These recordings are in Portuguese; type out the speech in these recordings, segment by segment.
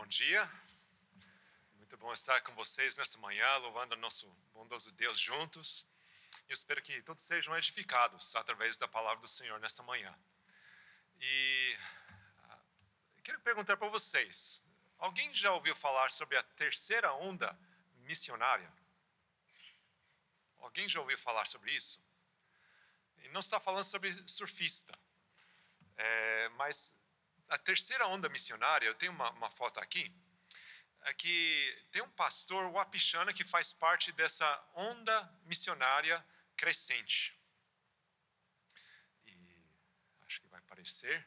dia. Muito bom estar com vocês nesta manhã, louvando o nosso bondoso Deus juntos. Eu espero que todos sejam edificados através da palavra do Senhor nesta manhã. E quero perguntar para vocês, alguém já ouviu falar sobre a terceira onda missionária? Alguém já ouviu falar sobre isso? E não está falando sobre surfista, mas a terceira onda missionária, eu tenho uma foto aqui, que tem um pastor Wapixana que faz parte dessa onda missionária crescente. E acho que vai aparecer.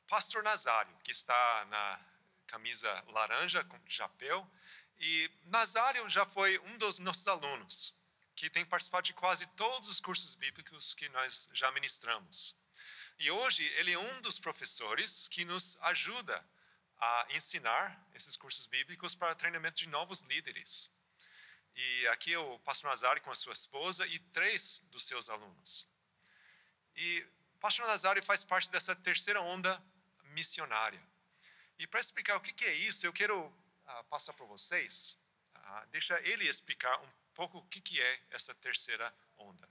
Pastor Nazário, que está na camisa laranja com chapéu. E Nazário já foi um dos nossos alunos, que tem participado de quase todos os cursos bíblicos que nós já ministramos. E hoje ele é um dos professores que nos ajuda a ensinar esses cursos bíblicos para treinamento de novos líderes. E aqui é o pastor Nazário com a sua esposa e 3 dos seus alunos. E o pastor Nazário faz parte dessa terceira onda missionária. E para explicar o que é isso, eu quero passar para vocês, deixa ele explicar um pouco o que é essa terceira onda.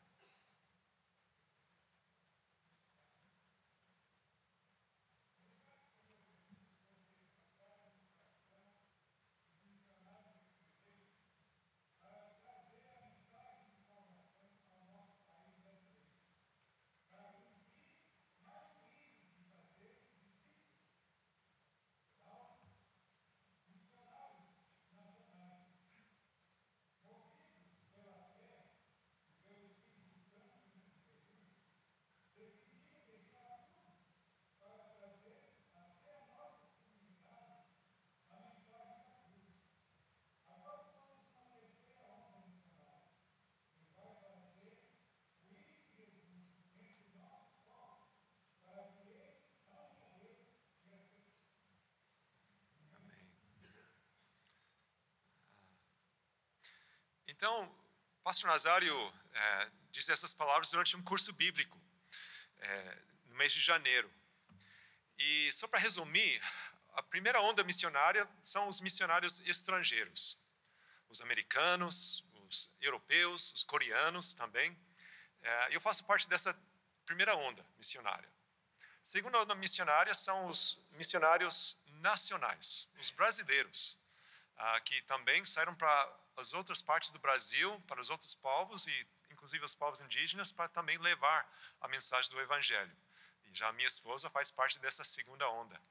Então, o pastor Nazário disse essas palavras durante um curso bíblico, no mês de janeiro. E só para resumir, a primeira onda missionária são os missionários estrangeiros. Os americanos, os europeus, os coreanos também. Eu faço parte dessa primeira onda missionária. A segunda onda missionária são os missionários nacionais, os brasileiros, que também saíram para as outras partes do Brasil, para os outros povos e inclusive os povos indígenas, para também levar a mensagem do Evangelho. E já a minha esposa faz parte dessa segunda onda.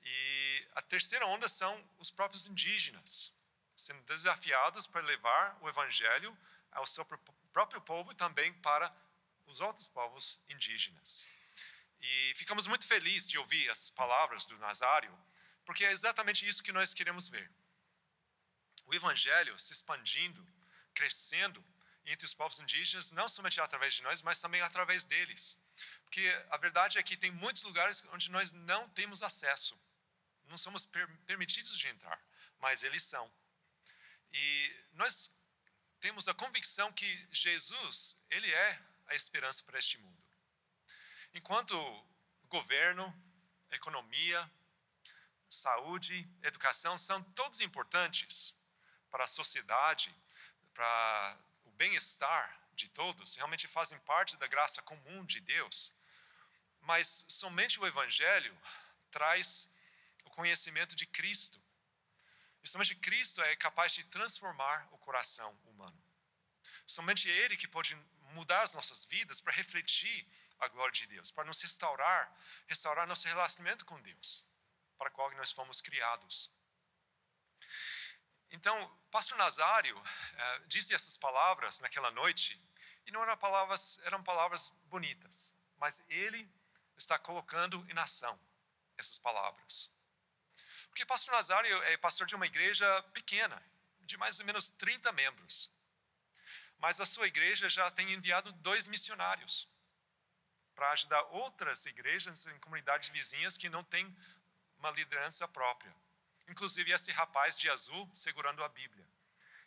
E a terceira onda são os próprios indígenas, sendo desafiados para levar o Evangelho ao seu próprio povo e também para os outros povos indígenas. E ficamos muito felizes de ouvir essas palavras do Nazário, porque é exatamente isso que nós queremos ver. O Evangelho se expandindo, crescendo entre os povos indígenas, não somente através de nós, mas também através deles. Porque a verdade é que tem muitos lugares onde nós não temos acesso, não somos permitidos de entrar, mas eles são. E nós temos a convicção que Jesus, ele é a esperança para este mundo. Enquanto governo, economia, saúde, educação são todos importantes para a sociedade, para o bem-estar de todos, realmente fazem parte da graça comum de Deus, mas somente o Evangelho traz o conhecimento de Cristo. E somente Cristo é capaz de transformar o coração humano. Somente Ele que pode mudar as nossas vidas para refletir a glória de Deus, para nos restaurar nosso relacionamento com Deus, para o qual nós fomos criados. Então, o pastor Nazário disse essas palavras naquela noite, e não eram palavras bonitas, mas ele está colocando em ação essas palavras. Porque o pastor Nazário é pastor de uma igreja pequena, de mais ou menos 30 membros. Mas a sua igreja já tem enviado 2 missionários para ajudar outras igrejas em comunidades vizinhas que não têm uma liderança própria. Inclusive esse rapaz de azul segurando a Bíblia.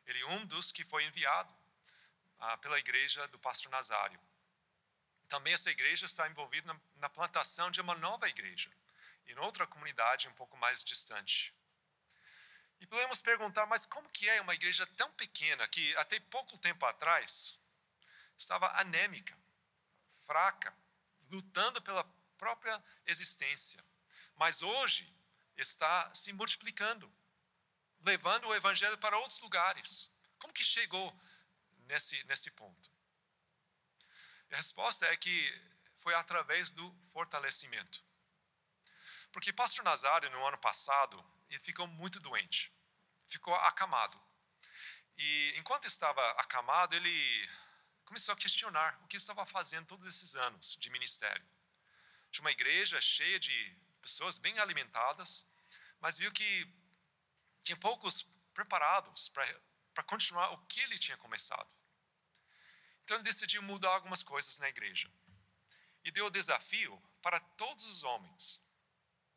Ele é um dos que foi enviado pela igreja do pastor Nazário. Também essa igreja está envolvida na plantação de uma nova igreja em outra comunidade um pouco mais distante. E podemos perguntar, mas como que é uma igreja tão pequena que até pouco tempo atrás estava anêmica, fraca, lutando pela própria existência, mas hoje está se multiplicando, levando o evangelho para outros lugares? Como que chegou nesse ponto? A resposta é que foi através do fortalecimento. Porque pastor Nazário, no ano passado, ele ficou muito doente, ficou acamado. E enquanto estava acamado, ele começou a questionar o que estava fazendo todos esses anos de ministério. Tinha uma igreja cheia de pessoas bem alimentadas, mas viu que tinha poucos preparados para continuar o que ele tinha começado. Então ele decidiu mudar algumas coisas na igreja. E deu o desafio para todos os homens,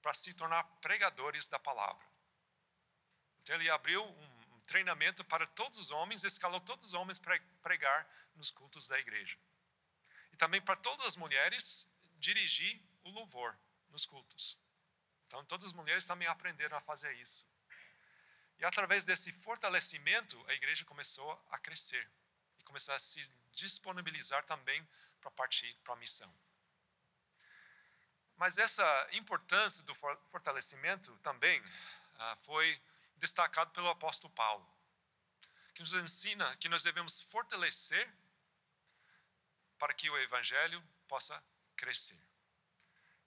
para se tornar pregadores da palavra. Então ele abriu um treinamento para todos os homens, escalou todos os homens para pregar nos cultos da igreja. E também para todas as mulheres dirigir o louvor nos cultos. Então todas as mulheres também aprenderam a fazer isso. E através desse fortalecimento, a igreja começou a crescer. E começou a se disponibilizar também para partir para a missão. Mas essa importância do fortalecimento também foi destacado pelo apóstolo Paulo, que nos ensina que nós devemos fortalecer para que o evangelho possa crescer.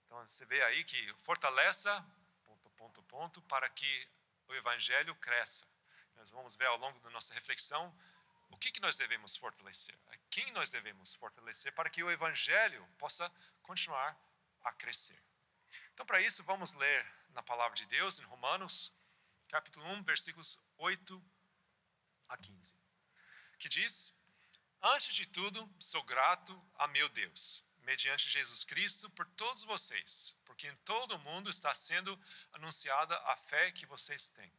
Então você vê aí que fortaleça, para que o evangelho cresça. Nós vamos ver ao longo da nossa reflexão o que nós devemos fortalecer, a quem nós devemos fortalecer para que o evangelho possa continuar a crescer. Então, para isso, vamos ler na palavra de Deus, em Romanos, capítulo 1, versículos 8 a 15, que diz: antes de tudo, sou grato a meu Deus, mediante Jesus Cristo, por todos vocês, porque em todo o mundo está sendo anunciada a fé que vocês têm.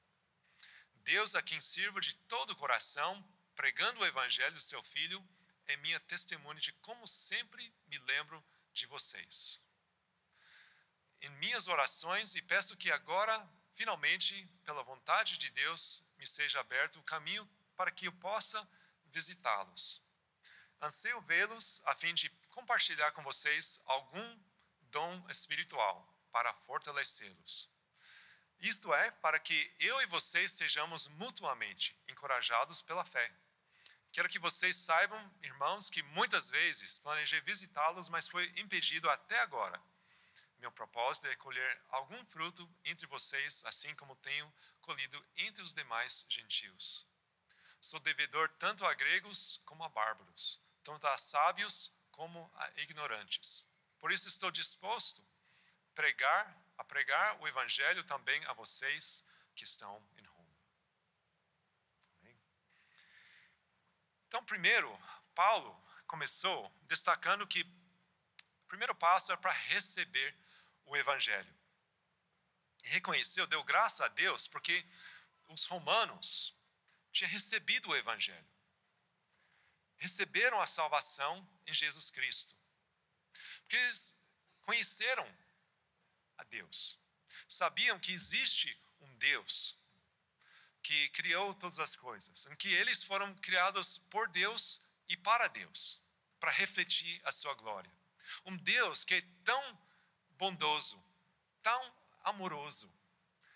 Deus, a quem sirvo de todo o coração, pregando o evangelho do seu Filho, é minha testemunha de como sempre me lembro de vocês em minhas orações, e peço que agora, finalmente, pela vontade de Deus, me seja aberto o caminho para que eu possa visitá-los. Anseio vê-los a fim de compartilhar com vocês algum dom espiritual para fortalecê-los. Isto é, para que eu e vocês sejamos mutuamente encorajados pela fé. Quero que vocês saibam, irmãos, que muitas vezes planejei visitá-los, mas foi impedido até agora. Meu propósito é colher algum fruto entre vocês, assim como tenho colhido entre os demais gentios. Sou devedor tanto a gregos como a bárbaros, tanto a sábios como a ignorantes. Por isso estou disposto a pregar o evangelho também a vocês que estão em Roma. Amém? Então, primeiro, Paulo começou destacando que o primeiro passo é para receber o evangelho. E reconheceu, deu graça a Deus, porque os romanos tinham recebido o evangelho. Receberam a salvação em Jesus Cristo. Porque eles conheceram a Deus. Sabiam que existe um Deus que criou todas as coisas, em que eles foram criados por Deus e para Deus, para refletir a sua glória. Um Deus que é tão bondoso, tão amoroso,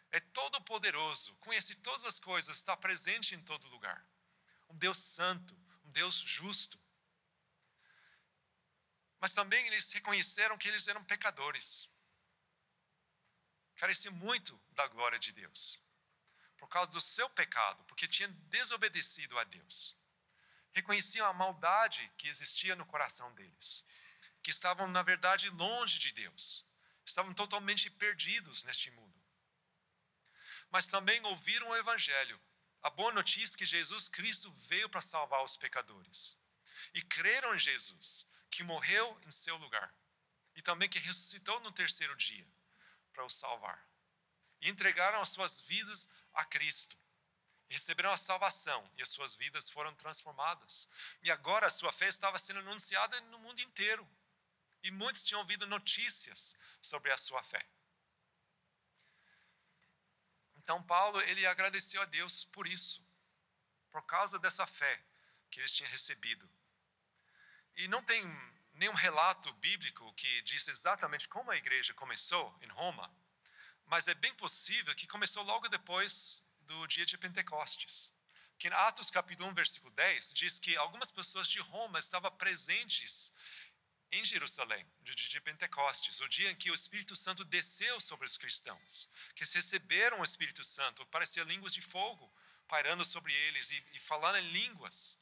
é todo poderoso, conhece todas as coisas, está presente em todo lugar. Um Deus santo, um Deus justo. Mas também eles reconheceram que eles eram pecadores. Careciam muito da glória de Deus, por causa do seu pecado, porque tinham desobedecido a Deus. Reconheciam a maldade que existia no coração deles, que estavam, na verdade, longe de Deus. Estavam totalmente perdidos neste mundo. Mas também ouviram o evangelho, a boa notícia que Jesus Cristo veio para salvar os pecadores. E creram em Jesus, que morreu em seu lugar. E também que ressuscitou no terceiro dia para os salvar. E entregaram as suas vidas a Cristo. E receberam a salvação e as suas vidas foram transformadas. E agora a sua fé estava sendo anunciada no mundo inteiro. E muitos tinham ouvido notícias sobre a sua fé. Então Paulo, ele agradeceu a Deus por isso, por causa dessa fé que eles tinham recebido. E não tem nenhum relato bíblico que diz exatamente como a igreja começou em Roma, mas é bem possível que começou logo depois do dia de Pentecostes. Que em Atos capítulo 1, versículo 10, diz que algumas pessoas de Roma estavam presentes em Jerusalém, no dia de Pentecostes, o dia em que o Espírito Santo desceu sobre os cristãos, que eles receberam o Espírito Santo, parecia línguas de fogo pairando sobre eles e falando em línguas,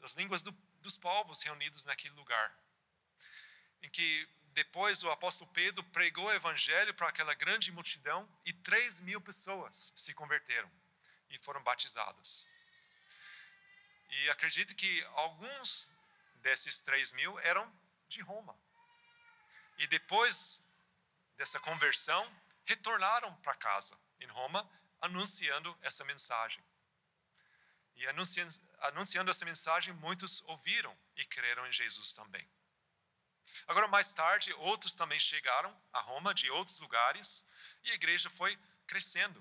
as línguas dos povos reunidos naquele lugar. Em que depois o apóstolo Pedro pregou o evangelho para aquela grande multidão e 3.000 pessoas se converteram e foram batizadas. E acredito que alguns desses 3.000 eram de Roma. E depois dessa conversão, retornaram para casa em Roma, anunciando essa mensagem. E anunciando essa mensagem, muitos ouviram e creram em Jesus também. Agora, mais tarde, outros também chegaram a Roma de outros lugares e a igreja foi crescendo.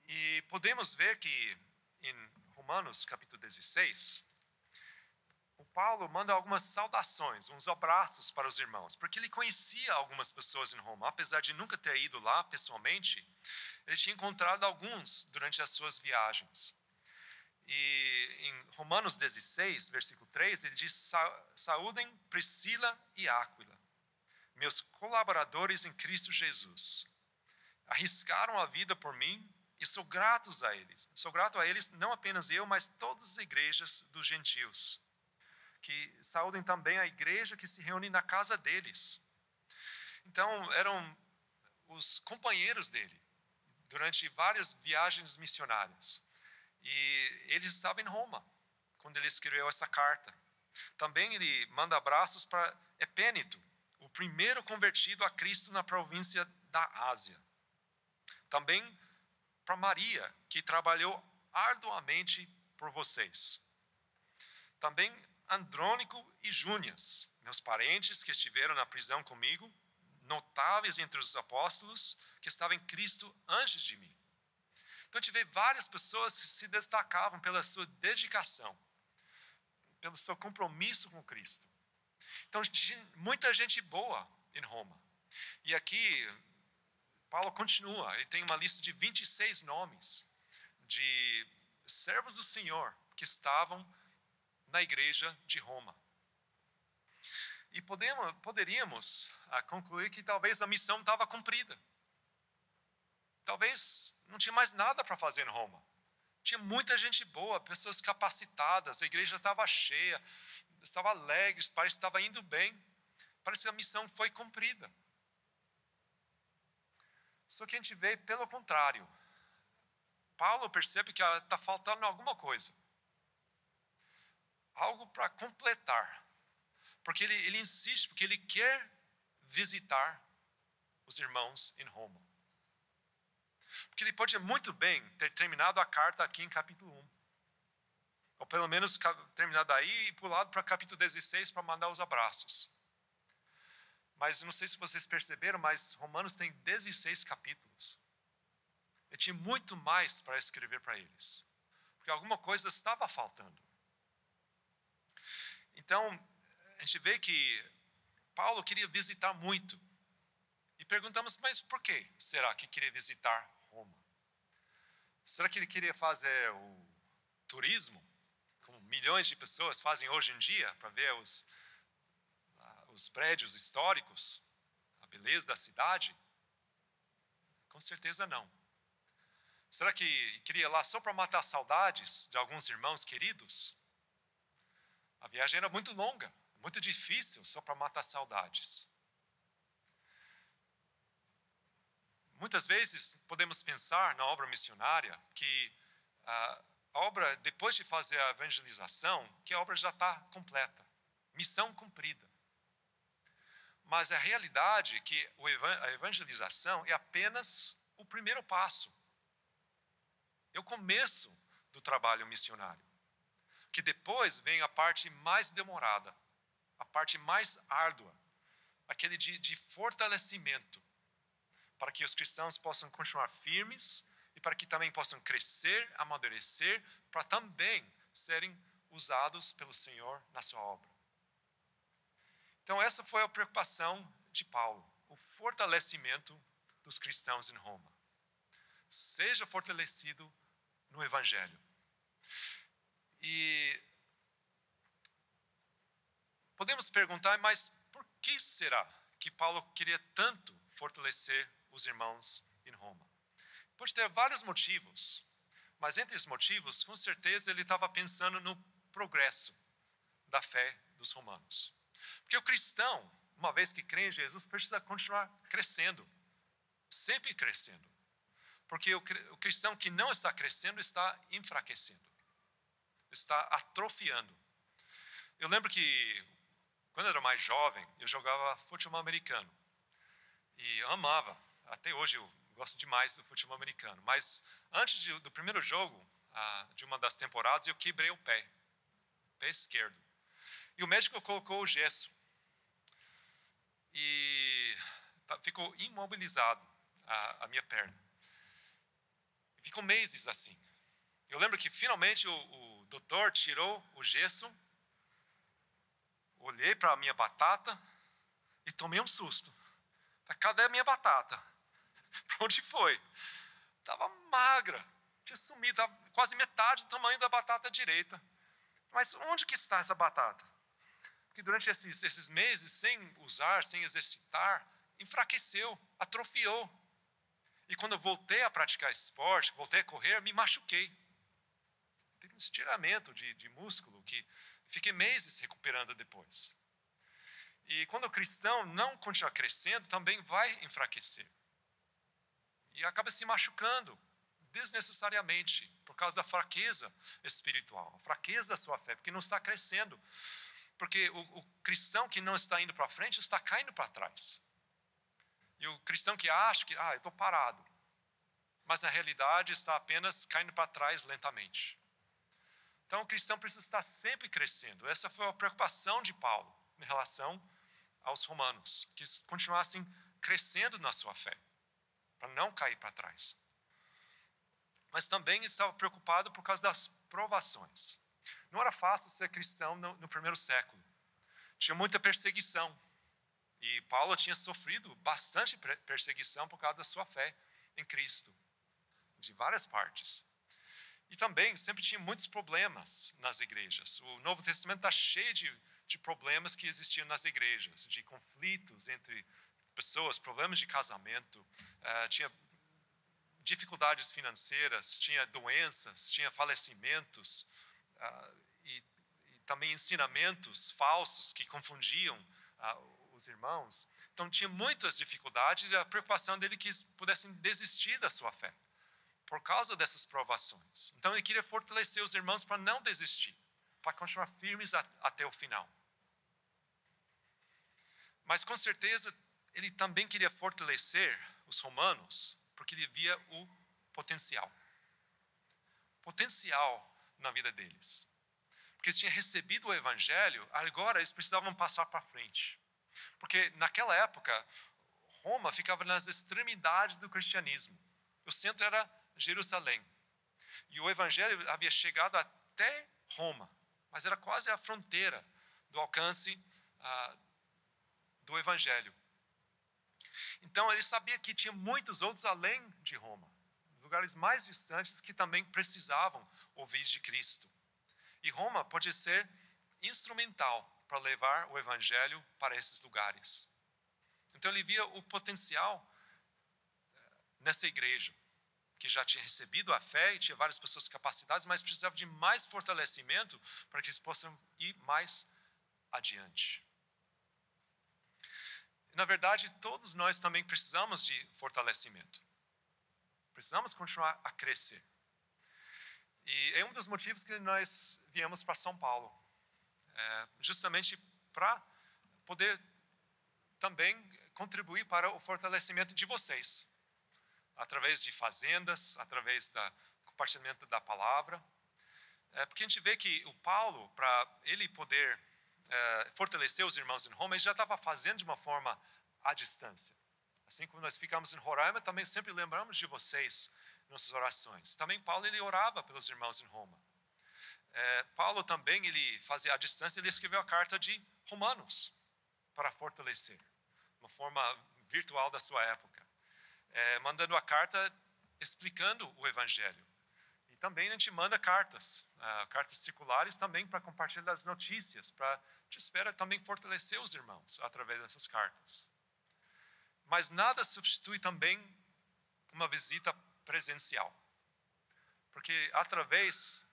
E podemos ver que em Romanos capítulo 16, o Paulo manda algumas saudações, uns abraços para os irmãos, porque ele conhecia algumas pessoas em Roma, apesar de nunca ter ido lá pessoalmente, ele tinha encontrado alguns durante as suas viagens. E em Romanos 16, versículo 3, ele diz: saúdem Priscila e Áquila, meus colaboradores em Cristo Jesus. Arriscaram a vida por mim e sou grato a eles. Sou grato a eles, não apenas eu, mas todas as igrejas dos gentios. Que saúdem também a igreja que se reúne na casa deles. Então, eram os companheiros dele durante várias viagens missionárias. E eles estavam em Roma quando ele escreveu essa carta. Também ele manda abraços para Epêneto, o primeiro convertido a Cristo na província da Ásia. Também para Maria, que trabalhou arduamente por vocês. Também Andrônico e Júnias, meus parentes que estiveram na prisão comigo, notáveis entre os apóstolos que estavam em Cristo antes de mim. Então, a gente vê várias pessoas que se destacavam pela sua dedicação, pelo seu compromisso com Cristo. Então, tinha muita gente boa em Roma. E aqui, Paulo continua, ele tem uma lista de 26 nomes de servos do Senhor que estavam na igreja de Roma. E poderíamos concluir que talvez a missão estava cumprida. Talvez não tinha mais nada para fazer em Roma. Tinha muita gente boa, pessoas capacitadas, a igreja estava cheia, estava alegre, parece que estava indo bem. Parece que a missão foi cumprida. Só que a gente vê pelo contrário. Paulo percebe que está faltando alguma coisa. Algo para completar. Porque ele insiste, porque ele quer visitar os irmãos em Roma. Porque ele pode muito bem ter terminado a carta aqui em capítulo 1. Ou pelo menos terminado aí e pulado para capítulo 16 para mandar os abraços. Mas não sei se vocês perceberam, mas Romanos tem 16 capítulos. Ele tinha muito mais para escrever para eles. Porque alguma coisa estava faltando. Então, a gente vê que Paulo queria visitar muito. E perguntamos, mas por que será que queria visitar Roma? Será que ele queria fazer o turismo, como milhões de pessoas fazem hoje em dia, para ver os prédios históricos, a beleza da cidade? Com certeza não. Será que queria ir lá só para matar saudades de alguns irmãos queridos? A viagem era muito longa, muito difícil só para matar saudades. Muitas vezes podemos pensar na obra missionária que a obra, depois de fazer a evangelização, que a obra já está completa, missão cumprida. Mas a realidade é que a evangelização é apenas o primeiro passo. É o começo do trabalho missionário. Que depois vem a parte mais demorada, a parte mais árdua, aquele de fortalecimento, para que os cristãos possam continuar firmes e para que também possam crescer, amadurecer, para também serem usados pelo Senhor na sua obra. Então essa foi a preocupação de Paulo, o fortalecimento dos cristãos em Roma. Seja fortalecido no Evangelho. E podemos perguntar, mas por que será que Paulo queria tanto fortalecer os irmãos em Roma? Pode ter vários motivos, mas entre os motivos, com certeza ele estava pensando no progresso da fé dos romanos. Porque o cristão, uma vez que crê em Jesus, precisa continuar crescendo, sempre crescendo. Porque o cristão que não está crescendo está enfraquecendo, está atrofiando. Eu lembro que, quando eu era mais jovem, eu jogava futebol americano. E eu amava, até hoje eu gosto demais do futebol americano. Mas antes do primeiro jogo, de uma das temporadas, eu quebrei o pé esquerdo. E o médico colocou o gesso. E ficou imobilizado a minha perna. Ficou meses assim. Eu lembro que finalmente o doutor tirou o gesso, olhei para a minha batata e tomei um susto. Cadê a minha batata? Para onde foi? Estava magra, tinha sumido, estava quase metade do tamanho da batata direita. Mas onde que está essa batata? Porque durante esses meses, sem usar, sem exercitar, enfraqueceu, atrofiou. E quando eu voltei a praticar esporte, voltei a correr, me machuquei. Teve um estiramento de músculo que fiquei meses recuperando depois. E quando o cristão não continua crescendo, também vai enfraquecer. E acaba se machucando desnecessariamente por causa da fraqueza espiritual, a fraqueza da sua fé, porque não está crescendo. Porque o cristão que não está indo para frente está caindo para trás. E o cristão que acha que, eu estou parado. Mas na realidade está apenas caindo para trás lentamente. Então o cristão precisa estar sempre crescendo. Essa foi a preocupação de Paulo em relação aos romanos, que continuassem crescendo na sua fé, para não cair para trás. Mas também estava preocupado por causa das provações. Não era fácil ser cristão no primeiro século. Tinha muita perseguição. E Paulo tinha sofrido bastante perseguição por causa da sua fé em Cristo, de várias partes. E também sempre tinha muitos problemas nas igrejas. O Novo Testamento está cheio de problemas que existiam nas igrejas, de conflitos entre pessoas, problemas de casamento, tinha dificuldades financeiras, tinha doenças, tinha falecimentos, e também ensinamentos falsos que confundiam os irmãos. Então tinha muitas dificuldades e a preocupação dele que eles pudessem desistir da sua fé por causa dessas provações. Então ele queria fortalecer os irmãos para não desistir, para continuar firmes até o final. Mas com certeza ele também queria fortalecer os romanos porque ele via o potencial na vida deles. Porque eles tinham recebido o evangelho, agora eles precisavam passar para frente. Porque naquela época, Roma ficava nas extremidades do cristianismo. O centro era Jerusalém. E o evangelho havia chegado até Roma, mas era quase a fronteira do alcance do evangelho. Então ele sabia que tinha muitos outros além de Roma, lugares mais distantes que também precisavam ouvir de Cristo. E Roma pode ser instrumental para levar o evangelho para esses lugares. Então ele via o potencial nessa igreja, que já tinha recebido a fé e tinha várias pessoas capacitadas, mas precisava de mais fortalecimento para que eles possam ir mais adiante. Na verdade, todos nós também precisamos de fortalecimento. Precisamos continuar a crescer. E é um dos motivos que nós viemos para São Paulo. Justamente para poder também contribuir para o fortalecimento de vocês. Através de fazendas, através do compartilhamento da palavra. Porque a gente vê que o Paulo, para ele poder fortalecer os irmãos em Roma, ele já estava fazendo de uma forma à distância. Assim como nós ficamos em Roraima, também sempre lembramos de vocês em nossas orações. Também Paulo, ele orava pelos irmãos em Roma. Paulo também, ele fazia à distância, ele escreveu a carta de Romanos para fortalecer, uma forma virtual da sua época, mandando a carta explicando o Evangelho. E também a gente manda cartas circulares também para compartilhar as notícias, para, a gente espera também fortalecer os irmãos através dessas cartas. Mas nada substitui também uma visita presencial, porque através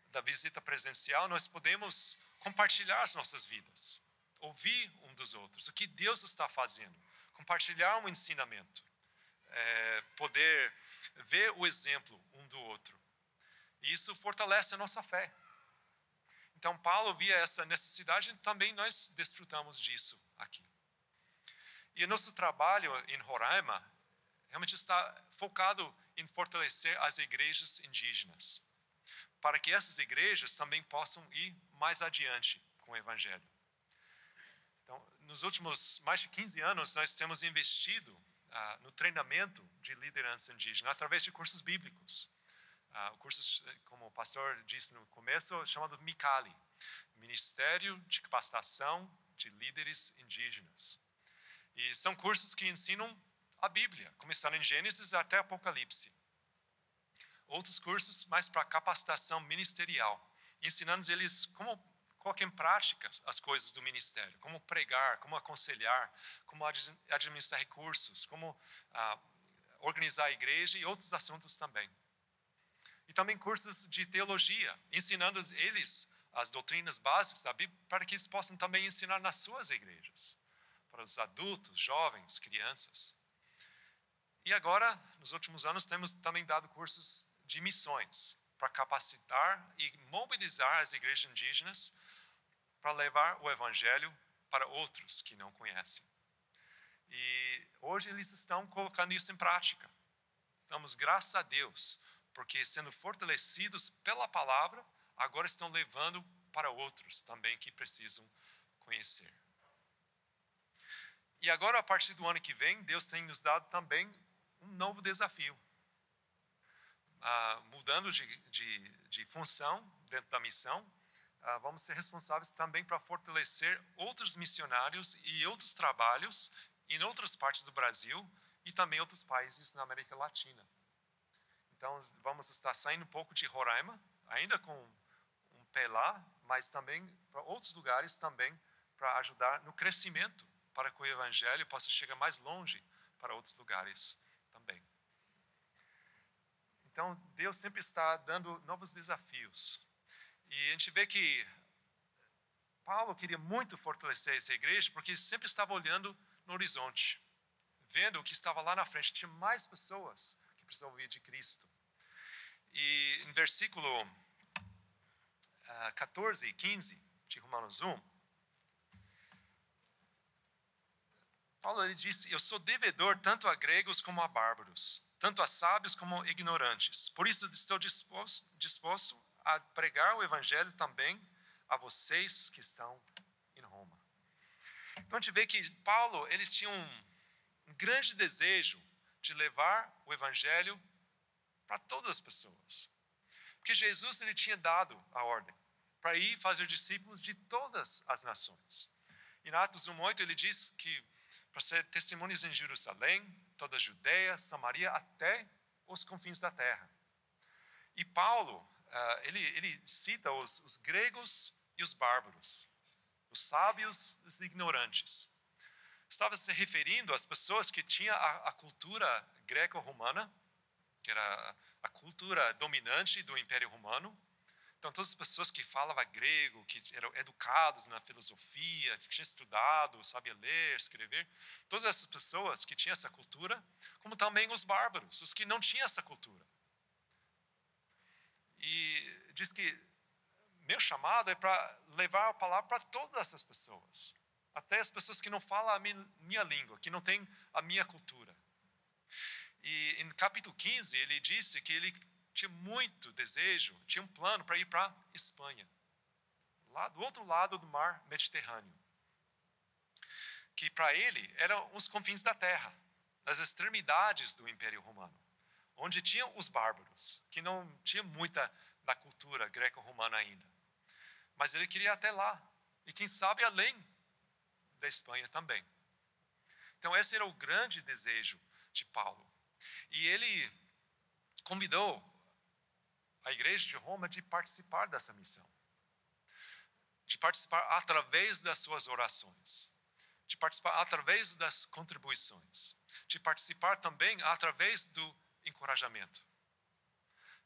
da visita presencial nós podemos compartilhar as nossas vidas, ouvir um dos outros, o que Deus está fazendo, compartilhar um ensinamento, poder ver o exemplo um do outro. E isso fortalece a nossa fé. Então Paulo via essa necessidade e também nós desfrutamos disso aqui. E o nosso trabalho em Roraima realmente está focado em fortalecer as igrejas indígenas, para que essas igrejas também possam ir mais adiante com o Evangelho. Então, nos últimos mais de 15 anos, nós temos investido no treinamento de liderança indígena através de cursos bíblicos. Cursos, como o pastor disse no começo, chamado MICALI, Ministério de Capacitação de Líderes Indígenas. E são cursos que ensinam a Bíblia, começando em Gênesis até Apocalipse. Outros cursos mais para capacitação ministerial, ensinando eles como colocar em prática as coisas do ministério, como pregar, como aconselhar, como administrar recursos, como organizar a igreja e outros assuntos também. E também cursos de teologia, ensinando eles as doutrinas básicas da Bíblia para que eles possam também ensinar nas suas igrejas, para os adultos, jovens, crianças. E agora, nos últimos anos, temos também dado cursos de missões para capacitar e mobilizar as igrejas indígenas para levar o Evangelho para outros que não conhecem. E hoje eles estão colocando isso em prática. Damos graças a Deus, porque sendo fortalecidos pela palavra, agora estão levando para outros também que precisam conhecer. E agora, a partir do ano que vem, Deus tem nos dado também um novo desafio. Mudando de função dentro da missão, vamos ser responsáveis também para fortalecer outros missionários e outros trabalhos em outras partes do Brasil e também outros países na América Latina. Então, vamos estar saindo um pouco de Roraima, ainda com um pé lá, mas também para outros lugares também para ajudar no crescimento, para que o Evangelho possa chegar mais longe para outros lugares também. Então, Deus sempre está dando novos desafios. E a gente vê que Paulo queria muito fortalecer essa igreja, porque sempre estava olhando no horizonte, vendo o que estava lá na frente. Tinha mais pessoas que precisavam ouvir de Cristo. E em versículo 14 e 15 de Romanos 1, Paulo ele disse: eu sou devedor tanto a gregos como a bárbaros, tanto a sábios como a ignorantes. Por isso estou disposto a pregar o Evangelho também a vocês que estão em Roma. Então a gente vê que Paulo, eles tinham um grande desejo de levar o Evangelho para todas as pessoas. Porque Jesus ele tinha dado a ordem para ir fazer discípulos de todas as nações. E em Atos 1:8 ele diz que para ser testemunhas em Jerusalém, toda a Judeia, Samaria, até os confins da terra. E Paulo, ele cita os gregos e os bárbaros, os sábios e os ignorantes. Estava se referindo às pessoas que tinham a cultura greco-romana, que era a cultura dominante do Império Romano. Então, todas as pessoas que falavam grego, que eram educados na filosofia, que tinham estudado, sabiam ler, escrever, todas essas pessoas que tinham essa cultura, como também os bárbaros, os que não tinham essa cultura. E diz que meu chamado é para levar a palavra para todas essas pessoas, até as pessoas que não falam a minha língua, que não têm a minha cultura. E em capítulo 15, ele disse que ele tinha muito desejo, tinha um plano para ir para a Espanha, lá do outro lado do mar Mediterrâneo. que para ele eram os confins da terra, as extremidades do Império Romano, onde tinham os bárbaros, que não tinha muita da cultura greco-romana ainda. Mas ele queria ir até lá, e quem sabe além da Espanha também. Então esse era o grande desejo de Paulo. E ele convidou a igreja de Roma de participar dessa missão. De participar através das suas orações. De participar através das contribuições. De participar também através do encorajamento.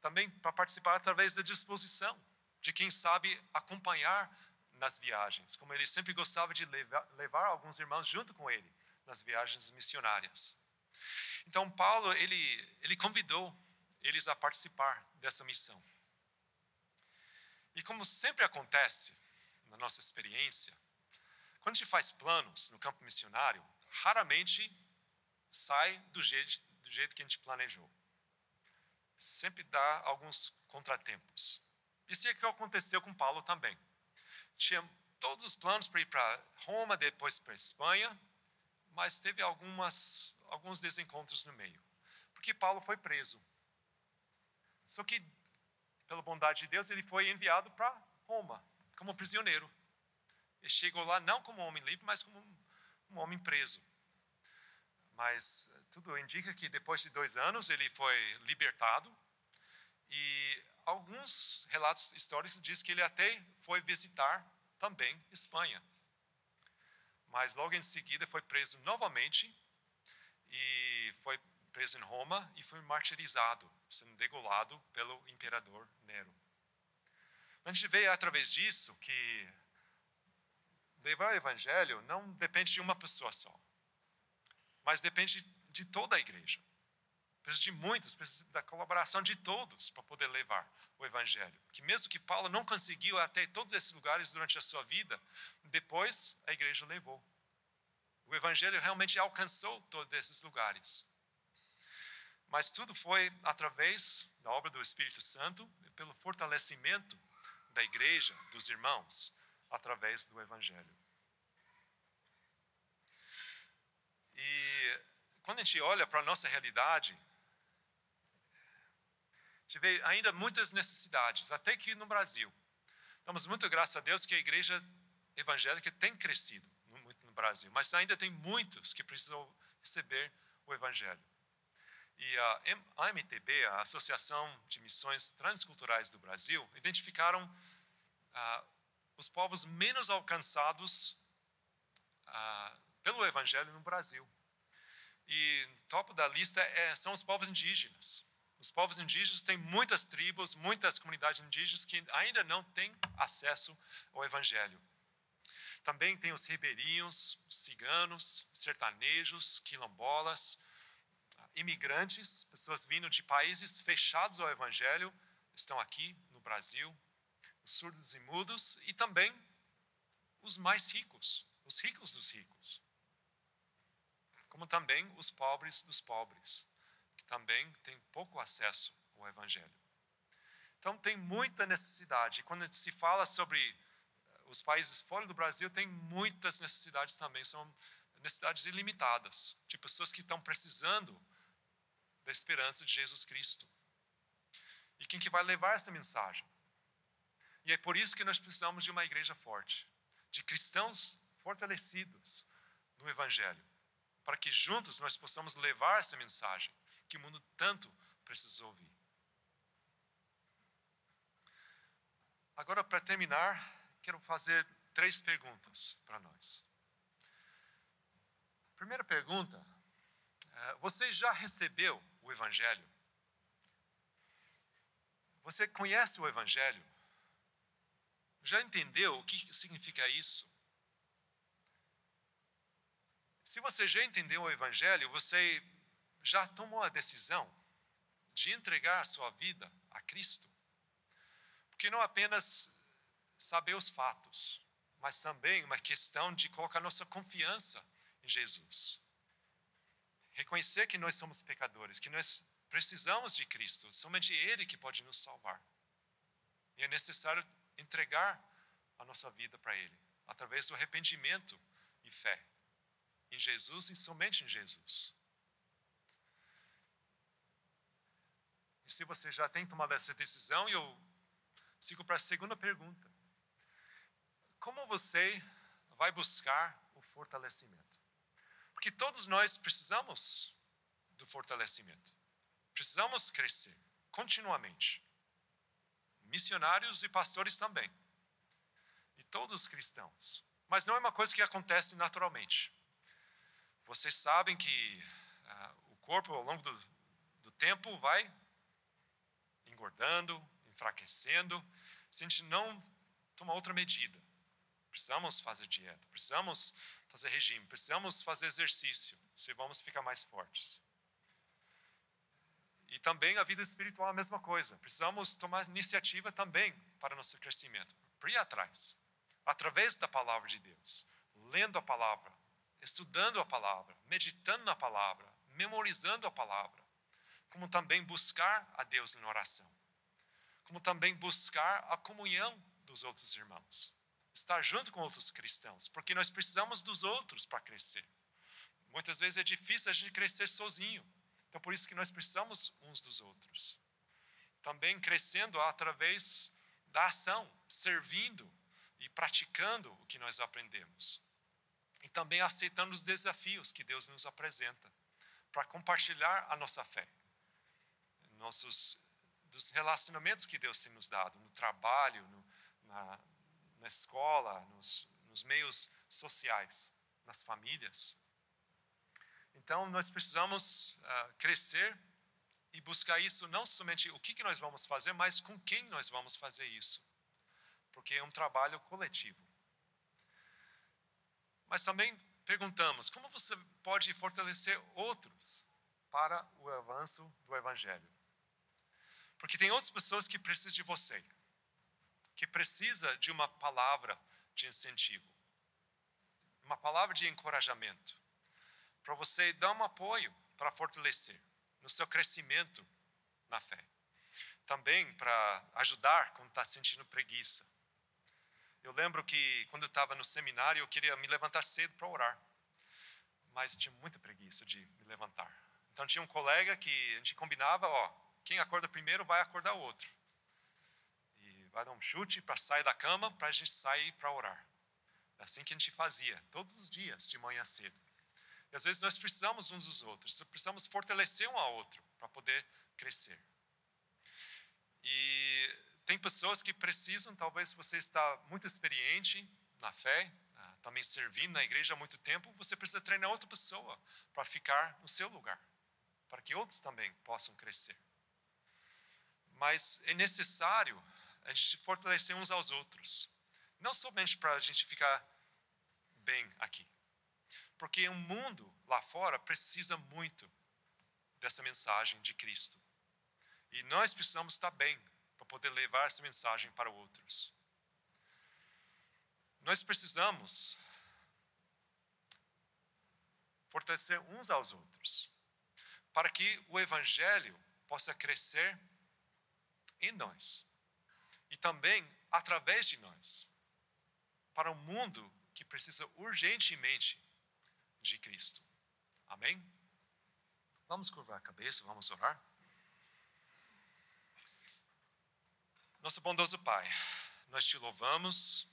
Também para participar através da disposição. De quem sabe acompanhar nas viagens. Como ele sempre gostava de levar alguns irmãos junto com ele nas viagens missionárias. Então Paulo, ele convidou eles a participar dessa missão. E como sempre acontece na nossa experiência, quando a gente faz planos no campo missionário, raramente sai do jeito que a gente planejou. Sempre dá alguns contratempos. Isso é o que aconteceu com Paulo também. Tinha todos os planos para ir para Roma, depois para Espanha, mas teve alguns desencontros no meio. Porque Paulo foi preso. Só que, pela bondade de Deus, ele foi enviado para Roma, como prisioneiro. Ele chegou lá não como um homem livre, mas como um homem preso. Mas tudo indica que depois de 2 anos ele foi libertado. E alguns relatos históricos dizem que ele até foi visitar também Espanha. Mas logo em seguida foi preso novamente e foi preso em Roma e foi martirizado, sendo degolado pelo imperador Nero. A gente vê através disso que levar o evangelho não depende de uma pessoa só, mas depende de toda a igreja. Precisa de muitos, precisa da colaboração de todos para poder levar o evangelho. Que mesmo que Paulo não conseguiu até todos esses lugares durante a sua vida, depois a igreja levou. O evangelho realmente alcançou todos esses lugares. Mas tudo foi através da obra do Espírito Santo e pelo fortalecimento da igreja, dos irmãos, através do evangelho. E quando a gente olha para a nossa realidade, a gente vê ainda muitas necessidades, até aqui no Brasil. Damos muito graças a Deus que a igreja evangélica tem crescido muito no Brasil, mas ainda tem muitos que precisam receber o evangelho. E a AMTB, a Associação de Missões Transculturais do Brasil, identificaram os povos menos alcançados pelo evangelho no Brasil. E topo da lista são os povos indígenas. Os povos indígenas têm muitas tribos, muitas comunidades indígenas que ainda não têm acesso ao evangelho. Também tem os ribeirinhos, ciganos, sertanejos, quilombolas, imigrantes, pessoas vindo de países fechados ao evangelho, estão aqui no Brasil, os surdos e mudos, e também os mais ricos, os ricos dos ricos. Como também os pobres dos pobres, que também têm pouco acesso ao evangelho. Então tem muita necessidade. Quando se fala sobre os países fora do Brasil, tem muitas necessidades também, são necessidades ilimitadas, de pessoas que estão precisando da esperança de Jesus Cristo. E quem que vai levar essa mensagem? E é por isso que nós precisamos de uma igreja forte, de cristãos fortalecidos no evangelho, para que juntos nós possamos levar essa mensagem que o mundo tanto precisa ouvir. Agora, para terminar, quero fazer 3 perguntas para nós. Primeira pergunta: você já recebeu o evangelho? Você conhece o evangelho? Já entendeu o que significa isso? Se você já entendeu o evangelho, você já tomou a decisão de entregar a sua vida a Cristo? Porque não apenas saber os fatos, mas também uma questão de colocar nossa confiança em Jesus. Reconhecer que nós somos pecadores, que nós precisamos de Cristo, somente Ele que pode nos salvar. E é necessário entregar a nossa vida para Ele, através do arrependimento e fé. em Jesus e somente em Jesus. E se você já tem tomado essa decisão, eu sigo para a segunda pergunta. Como você vai buscar o fortalecimento? Porque todos nós precisamos do fortalecimento. Precisamos crescer continuamente. Missionários e pastores também. E todos os cristãos. Mas não é uma coisa que acontece naturalmente. Vocês sabem que o corpo, ao longo do tempo, vai engordando, enfraquecendo, se a gente não tomar outra medida. Precisamos fazer dieta, precisamos fazer regime, precisamos fazer exercício, se vamos ficar mais fortes. E também a vida espiritual é a mesma coisa. Precisamos tomar iniciativa também para nosso crescimento. Por ir atrás, através da palavra de Deus, lendo a palavra, estudando a palavra, meditando na palavra, memorizando a palavra, como também buscar a Deus em oração, como também buscar a comunhão dos outros irmãos, estar junto com outros cristãos, porque nós precisamos dos outros para crescer. Muitas vezes é difícil a gente crescer sozinho, então por isso que nós precisamos uns dos outros. Também crescendo através da ação, servindo e praticando o que nós aprendemos. E também aceitando os desafios que Deus nos apresenta, para compartilhar a nossa fé, dos relacionamentos que Deus tem nos dado, no trabalho, na escola, nos meios sociais, nas famílias. Então, nós precisamos crescer e buscar isso, não somente o que nós vamos fazer, mas com quem nós vamos fazer isso. Porque é um trabalho coletivo. Mas também perguntamos, como você pode fortalecer outros para o avanço do Evangelho? Porque tem outras pessoas que precisam de você, que precisam de uma palavra de incentivo, uma palavra de encorajamento, para você dar um apoio para fortalecer no seu crescimento na fé. Também para ajudar quando está sentindo preguiça. Eu lembro que quando eu estava no seminário, eu queria me levantar cedo para orar, mas tinha muita preguiça de me levantar. Então tinha um colega que a gente combinava, quem acorda primeiro vai acordar o outro. E vai dar um chute para sair da cama, para a gente sair para orar. É assim que a gente fazia, todos os dias, de manhã cedo. E às vezes nós precisamos uns dos outros, precisamos fortalecer um ao outro para poder crescer. E tem pessoas que precisam, talvez você está muito experiente na fé, também servindo na igreja há muito tempo, você precisa treinar outra pessoa para ficar no seu lugar, para que outros também possam crescer. Mas é necessário a gente fortalecer uns aos outros, não somente para a gente ficar bem aqui, porque o mundo lá fora precisa muito dessa mensagem de Cristo. E nós precisamos estar bem para poder levar essa mensagem para outros. Nós precisamos fortalecer uns aos outros, para que o Evangelho possa crescer em nós e também através de nós, para um mundo que precisa urgentemente de Cristo. Amém? Vamos curvar a cabeça, vamos orar. Nosso bondoso Pai, nós te louvamos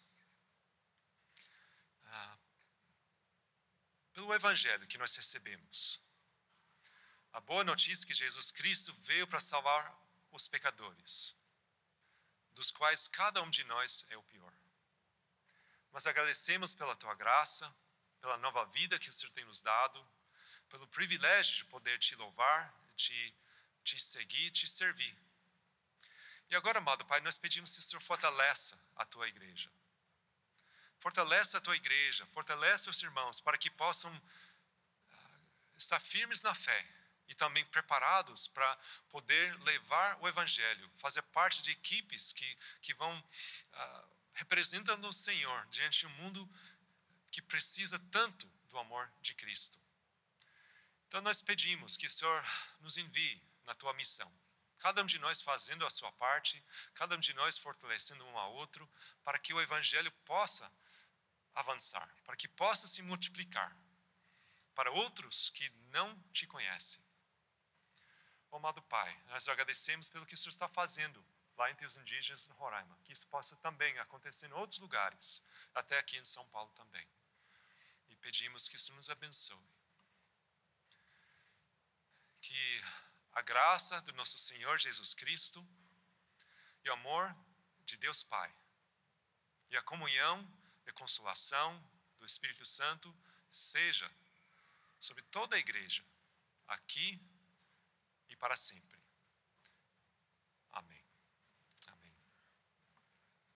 pelo Evangelho que nós recebemos. A boa notícia que Jesus Cristo veio para salvar os pecadores, dos quais cada um de nós é o pior. Mas agradecemos pela tua graça, pela nova vida que o Senhor tem nos dado, pelo privilégio de poder te louvar, te seguir, te servir. E agora, amado Pai, nós pedimos que o Senhor fortaleça a tua igreja. Fortalece a tua igreja, fortalece os irmãos, para que possam estar firmes na fé e também preparados para poder levar o Evangelho, fazer parte de equipes que vão representando o Senhor diante de um mundo que precisa tanto do amor de Cristo. Então nós pedimos que o Senhor nos envie na tua missão. Cada um de nós fazendo a sua parte, cada um de nós fortalecendo um ao outro, para que o Evangelho possa avançar, para que possa se multiplicar. para outros que não te conhecem. Amado Pai, nós agradecemos pelo que o Senhor está fazendo lá entre os indígenas no Roraima. Que isso possa também acontecer em outros lugares, até aqui em São Paulo também. E pedimos que isso nos abençoe. Que a graça do nosso Senhor Jesus Cristo e o amor de Deus Pai e a comunhão e a consolação do Espírito Santo seja sobre toda a igreja, aqui e para sempre.